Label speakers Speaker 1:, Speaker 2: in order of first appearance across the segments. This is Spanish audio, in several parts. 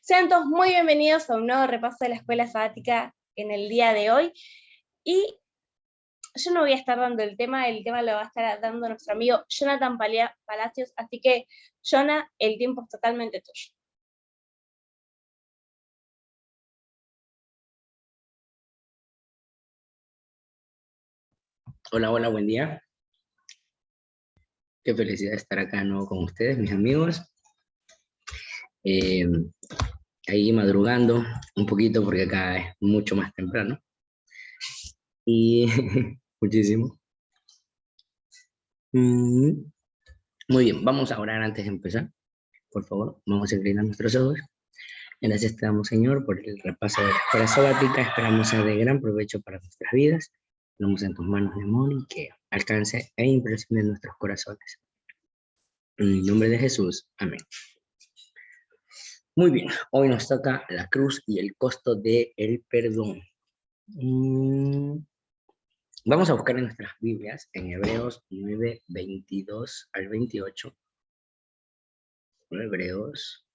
Speaker 1: Sean todos muy bienvenidos a un nuevo repaso de la escuela sabática en el día de hoy. Y yo no voy a estar dando el tema lo va a estar dando nuestro amigo Jonathan Palacios, así que, Jonah, el tiempo es totalmente tuyo.
Speaker 2: Hola, hola, buen día. Qué felicidad estar acá de nuevo con ustedes, mis amigos. Ahí madrugando un poquito porque acá es mucho más temprano. Y muchísimo. Muy bien, vamos a orar antes de empezar. Por favor, vamos a inclinar nuestros ojos. Gracias te damos, Señor, por el repaso de la escuela sabática. Esperamos sea de gran provecho para nuestras vidas. Ponemos en tus manos, mi amor, y que alcance e impresione nuestros corazones. En el nombre de Jesús, amén. Muy bien, hoy nos toca la cruz y el costo del perdón. Vamos a buscar en nuestras Biblias, en Hebreos 9, 22 al 28. Hebreos,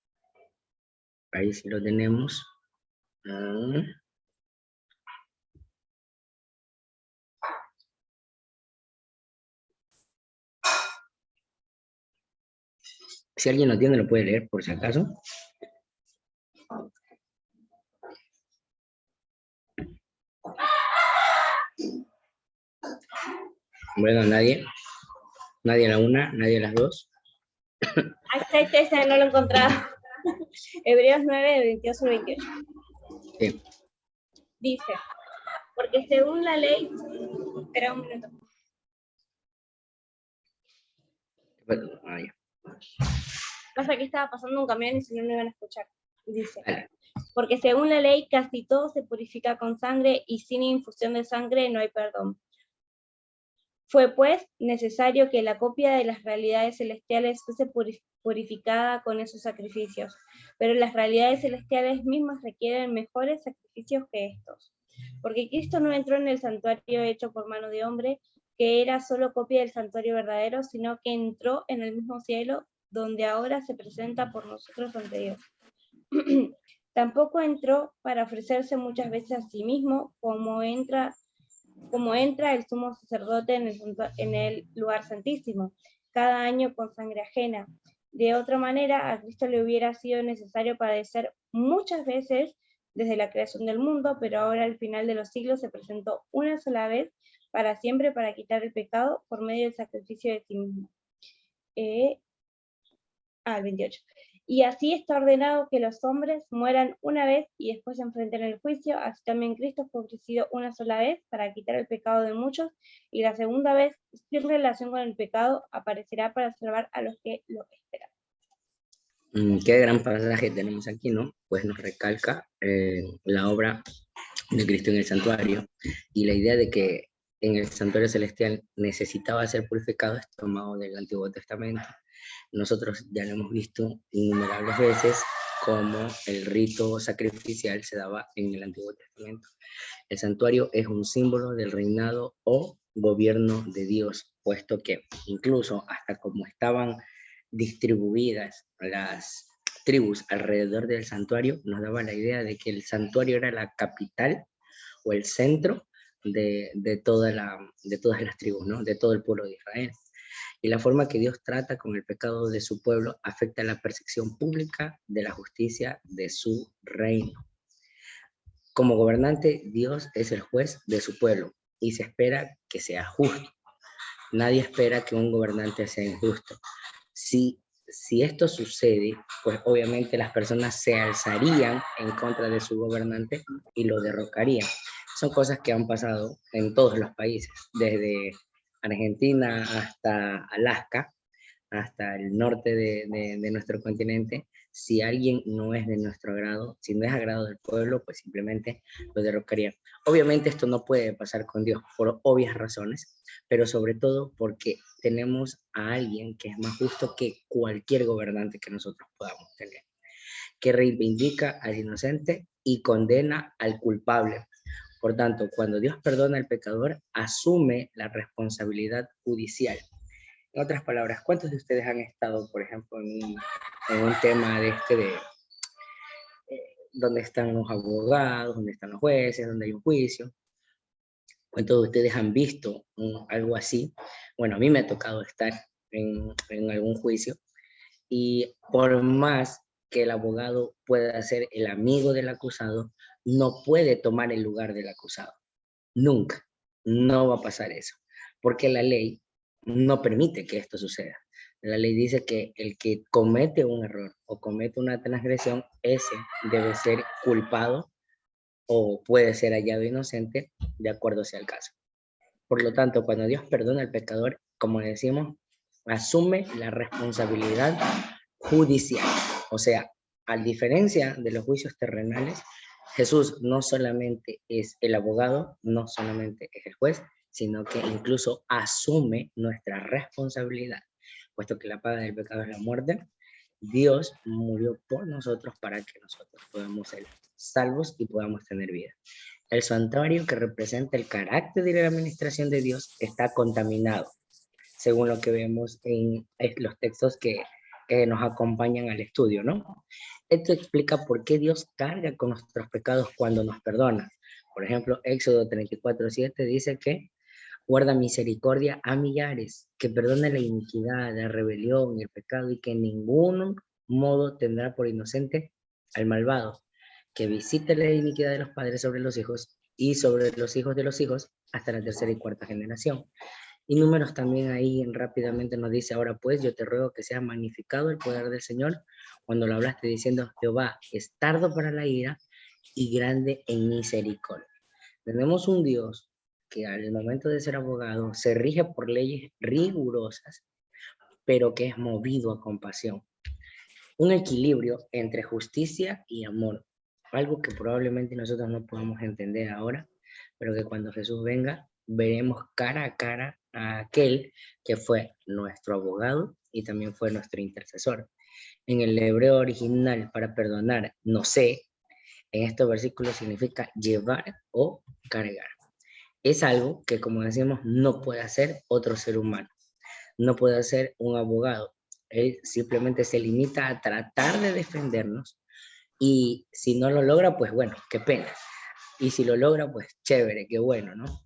Speaker 2: ahí sí lo tenemos. Si alguien lo tiene, lo puede leer por si acaso. Bueno, nadie. Nadie a la una, nadie a las dos.
Speaker 1: Ahí está, no lo encontraba. Hebreos 9, 22 al 28.
Speaker 2: Sí.
Speaker 1: Dice, porque según la ley... Espera un minuto. Pasa que estaba pasando un camión y si no, no iban a escuchar. Dice, porque según la ley casi todo se purifica con sangre y sin infusión de sangre no hay perdón. Fue pues necesario que la copia de las realidades celestiales fuese purificada con esos sacrificios, pero las realidades celestiales mismas requieren mejores sacrificios que estos. Porque Cristo no entró en el santuario hecho por mano de hombre, que era solo copia del santuario verdadero, sino que entró en el mismo cielo, donde ahora se presenta por nosotros ante Dios. Tampoco entró para ofrecerse muchas veces a sí mismo, como entra el sumo sacerdote en el lugar santísimo, cada año con sangre ajena. De otra manera, a Cristo le hubiera sido necesario padecer muchas veces desde la creación del mundo, pero ahora al final de los siglos se presentó una sola vez para siempre para quitar el pecado por medio del sacrificio de sí mismo. 28. Y así está ordenado que los hombres mueran una vez y después se enfrenten al juicio, así también Cristo fue ofrecido una sola vez para quitar el pecado de muchos, y la segunda vez, sin relación con el pecado, aparecerá para salvar a los que lo esperan.
Speaker 2: Qué gran pasaje tenemos aquí, ¿no? Pues nos recalca la obra de Cristo en el santuario y la idea de que en el santuario celestial necesitaba ser purificado es tomado del Antiguo Testamento. Nosotros ya lo hemos visto innumerables veces cómo el rito sacrificial se daba en el Antiguo Testamento. El santuario es un símbolo del reinado o gobierno de Dios, puesto que incluso hasta como estaban distribuidas las tribus alrededor del santuario, nos daba la idea de que el santuario era la capital o el centro de todas las tribus, ¿no? De todo el pueblo de Israel. Y la forma que Dios trata con el pecado de su pueblo afecta la percepción pública de la justicia de su reino. Como gobernante, Dios es el juez de su pueblo y se espera que sea justo. Nadie espera que un gobernante sea injusto. Si esto sucede, pues obviamente las personas se alzarían en contra de su gobernante y lo derrocarían. Son cosas que han pasado en todos los países, desde Argentina hasta Alaska, hasta el norte de nuestro continente. Si alguien no es de nuestro agrado, si no es agrado del pueblo, pues simplemente lo derrocarían. Obviamente esto no puede pasar con Dios por obvias razones, pero sobre todo porque tenemos a alguien que es más justo que cualquier gobernante que nosotros podamos tener, que reivindica al inocente y condena al culpable. Por tanto, cuando Dios perdona al pecador, asume la responsabilidad judicial. En otras palabras, ¿cuántos de ustedes han estado, por ejemplo, en un tema de donde están los abogados, donde están los jueces, donde hay un juicio. ¿Cuántos de ustedes han visto algo así? Bueno, a mí me ha tocado estar en algún juicio, y por más que el abogado pueda ser el amigo del acusado, no puede tomar el lugar del acusado. Nunca. No va a pasar eso. Porque la ley no permite que esto suceda. La ley dice que el que comete un error o comete una transgresión, ese debe ser culpado o puede ser hallado inocente de acuerdo sea el caso. Por lo tanto, cuando Dios perdona al pecador, como decimos, asume la responsabilidad judicial. O sea, a diferencia de los juicios terrenales, Jesús no solamente es el abogado, no solamente es el juez, sino que incluso asume nuestra responsabilidad. Puesto que la paga del pecado es la muerte, Dios murió por nosotros para que nosotros podamos ser salvos y podamos tener vida. El santuario, que representa el carácter de la administración de Dios, está contaminado, según lo que vemos en los textos que nos acompañan al estudio, ¿no? Esto explica por qué Dios carga con nuestros pecados cuando nos perdona. Por ejemplo, Éxodo 34:7 dice que guarda misericordia a millares, que perdona la iniquidad, la rebelión, el pecado, y que en ningún modo tendrá por inocente al malvado, que visite la iniquidad de los padres sobre los hijos y sobre los hijos de los hijos hasta la tercera y cuarta generación. Y Números también ahí rápidamente nos dice: ahora pues yo te ruego que sea magnificado el poder del Señor cuando lo hablaste diciendo: Jehová es tardo para la ira y grande en misericordia. Tenemos un Dios que al momento de ser abogado se rige por leyes rigurosas, pero que es movido a compasión. Un equilibrio entre justicia y amor, algo que probablemente nosotros no podamos entender ahora, pero que cuando Jesús venga veremos cara a cara a aquel que fue nuestro abogado y también fue nuestro intercesor. En el hebreo original, para perdonar, no sé, en estos versículos significa llevar o cargar. Es algo que, como decimos, no puede hacer otro ser humano, no puede hacer un abogado. Él simplemente se limita a tratar de defendernos, y si no lo logra, pues bueno, qué pena. Y si lo logra, pues chévere, qué bueno, ¿no?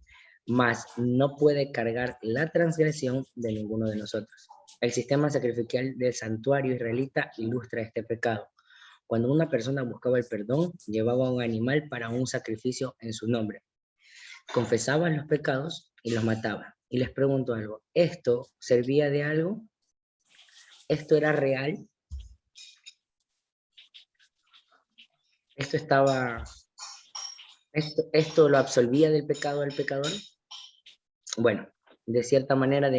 Speaker 2: Mas no puede cargar la transgresión de ninguno de nosotros. El sistema sacrificial del santuario israelita ilustra este pecado. Cuando una persona buscaba el perdón, llevaba un animal para un sacrificio en su nombre. Confesaban los pecados y los mataban. Y les pregunto algo: ¿esto servía de algo? ¿Esto era real? ¿Esto lo absolvía del pecado al pecador? Bueno, de cierta manera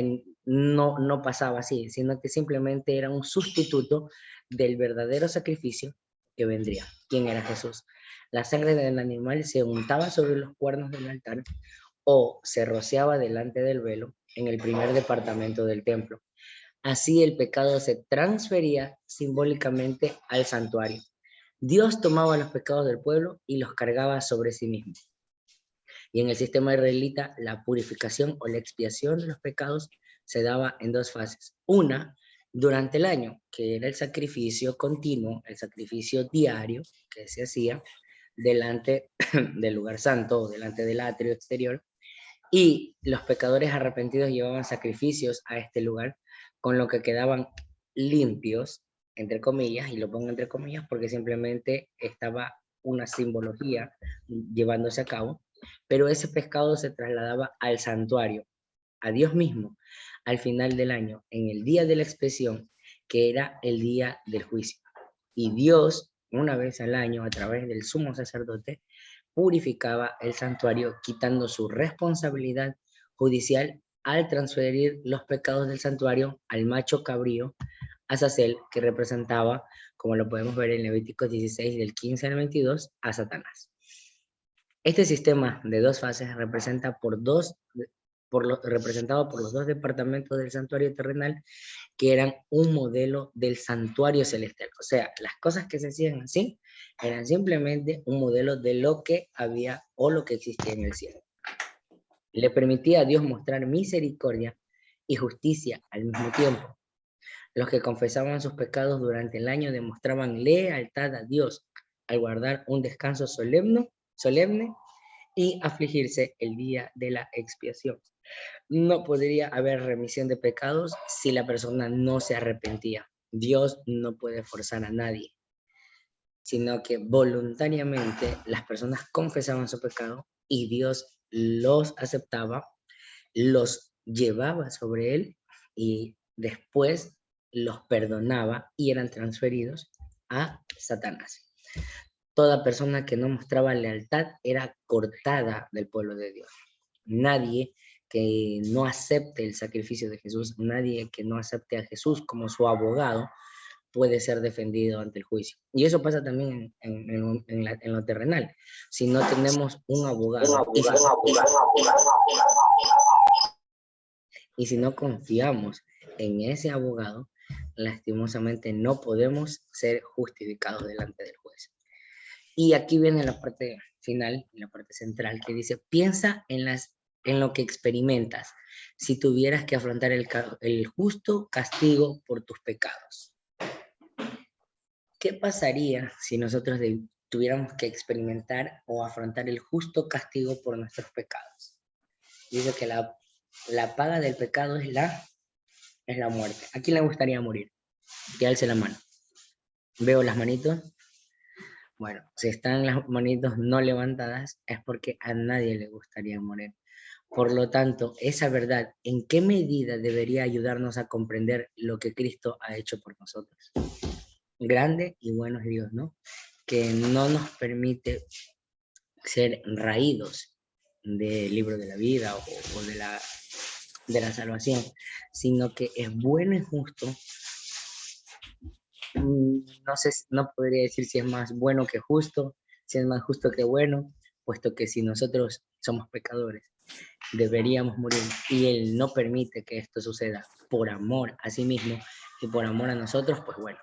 Speaker 2: no pasaba así, sino que simplemente era un sustituto del verdadero sacrificio que vendría. ¿Quién era Jesús? La sangre del animal se untaba sobre los cuernos del altar o se rociaba delante del velo en el primer departamento del templo. Así el pecado se transfería simbólicamente al santuario. Dios tomaba los pecados del pueblo y los cargaba sobre sí mismo. Y en el sistema israelita, la purificación o la expiación de los pecados se daba en dos fases. Una, durante el año, que era el sacrificio continuo, el sacrificio diario que se hacía delante del lugar santo o delante del atrio exterior, y los pecadores arrepentidos llevaban sacrificios a este lugar, con lo que quedaban limpios, entre comillas, y lo pongo entre comillas porque simplemente estaba una simbología llevándose a cabo, pero ese pescado se trasladaba al santuario, a Dios mismo, al final del año, en el día de la expiación, que era el día del juicio. Y Dios, una vez al año, a través del sumo sacerdote, purificaba el santuario, quitando su responsabilidad judicial al transferir los pecados del santuario al macho cabrío, Azazel, que representaba, como lo podemos ver en Levíticos 16, del 15 al 22, a Satanás. Este sistema de dos fases representado por los dos departamentos del santuario terrenal, que eran un modelo del santuario celestial. O sea, las cosas que se hacían así eran simplemente un modelo de lo que había o lo que existía en el cielo. Le permitía a Dios mostrar misericordia y justicia al mismo tiempo. Los que confesaban sus pecados durante el año demostraban lealtad a Dios, al guardar un descanso solemne y afligirse el día de la expiación. No podría haber remisión de pecados si la persona no se arrepentía. Dios no puede forzar a nadie, sino que voluntariamente las personas confesaban su pecado y Dios los aceptaba, los llevaba sobre él y después los perdonaba y eran transferidos a Satanás. Toda persona que no mostraba lealtad era cortada del pueblo de Dios. Nadie que no acepte el sacrificio de Jesús, nadie que no acepte a Jesús como su abogado, puede ser defendido ante el juicio. Y eso pasa también en lo terrenal. Si no tenemos un abogado, y si no confiamos en ese abogado, lastimosamente no podemos ser justificados delante del juez. Y aquí viene la parte final, la parte central, que dice, piensa en lo que experimentas si tuvieras que afrontar el justo castigo por tus pecados. ¿Qué pasaría si nosotros tuviéramos que experimentar o afrontar el justo castigo por nuestros pecados? Dice que la paga del pecado es la muerte. ¿A quién le gustaría morir? Que alce la mano. Veo las manitos. Bueno, si están las manitos no levantadas, es porque a nadie le gustaría morir. Por lo tanto, esa verdad, ¿en qué medida debería ayudarnos a comprender lo que Cristo ha hecho por nosotros? Grande y bueno es Dios, ¿no? Que no nos permite ser raídos del libro de la vida o de la salvación, sino que es bueno y justo. No sé, no podría decir si es más bueno que justo, si es más justo que bueno, puesto que si nosotros somos pecadores, deberíamos morir y Él no permite que esto suceda por amor a sí mismo y por amor a nosotros, pues bueno,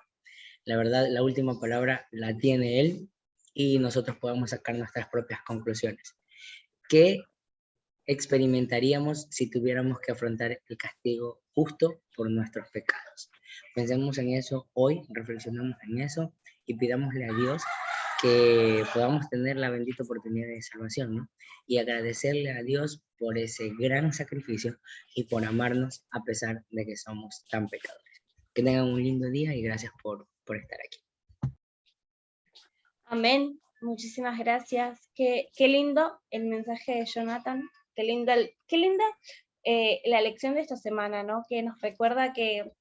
Speaker 2: la verdad, la última palabra la tiene Él y nosotros podemos sacar nuestras propias conclusiones. ¿Qué experimentaríamos si tuviéramos que afrontar el castigo justo por nuestros pecados? Pensemos en eso hoy, reflexionemos en eso y pidámosle a Dios que podamos tener la bendita oportunidad de salvación, ¿no? Y agradecerle a Dios por ese gran sacrificio y por amarnos a pesar de que somos tan pecadores. Que tengan un lindo día y gracias por estar aquí.
Speaker 1: Amén. Muchísimas gracias. Qué lindo el mensaje de Jonathan. Qué linda la lección de esta semana, ¿no? Que nos recuerda que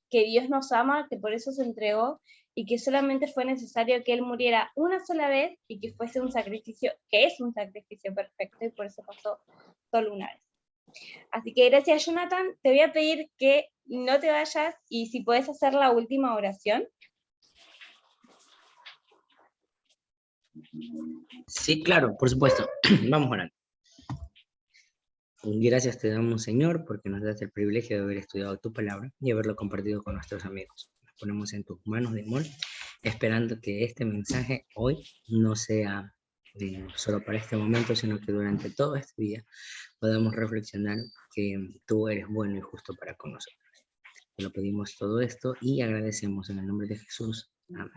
Speaker 1: Dios nos ama, que por eso se entregó y que solamente fue necesario que Él muriera una sola vez y que fuese un sacrificio, que es un sacrificio perfecto y por eso pasó solo una vez. Así que gracias, Jonathan. Te voy a pedir que no te vayas y si puedes hacer la última oración.
Speaker 2: Sí, claro, por supuesto. Vamos a orar. Gracias te damos, Señor, porque nos das el privilegio de haber estudiado tu palabra y haberlo compartido con nuestros amigos. Nos ponemos en tus manos de amor, esperando que este mensaje hoy no sea solo para este momento, sino que durante todo este día podamos reflexionar que tú eres bueno y justo para con nosotros. Te lo pedimos todo esto y agradecemos en el nombre de Jesús. Amén.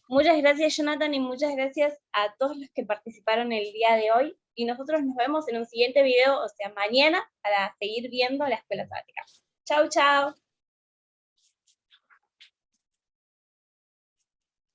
Speaker 1: Muchas gracias, Jonathan, y muchas gracias a todos los que participaron el día de hoy. Y nosotros nos vemos en un siguiente video, o sea, mañana, para seguir viendo la escuela sabática. Chau, chau.